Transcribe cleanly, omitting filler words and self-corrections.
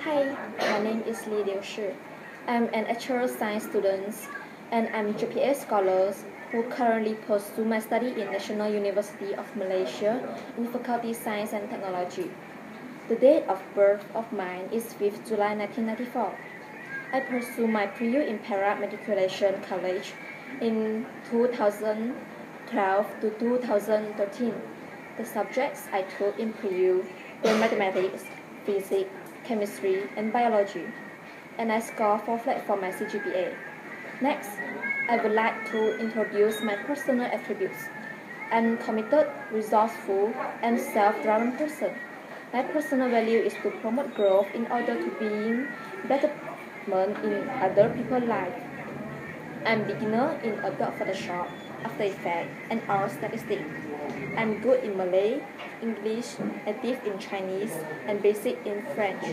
Hi, my name is Li Liushi. I'm an actuarial science student and I'm GPA scholar who currently pursue my study in National University of Malaysia in Faculty Science and Technology. The date of birth of mine is 5th July 1994. I pursue my PRU in Para-Matriculation College in 2012 to 2013. The subjects I took in PRU were mathematics, physics, chemistry, and biology, and I scored 4 flat for my CGPA. Next, I would like to introduce my personal attributes. I'm committed, resourceful, and self-driven person. My personal value is to promote growth in order to being betterment in other people's life. I'm beginner in Adobe Photoshop, After Effects, and R statistics. I'm good in Malay, English, native in Chinese, and basic in French.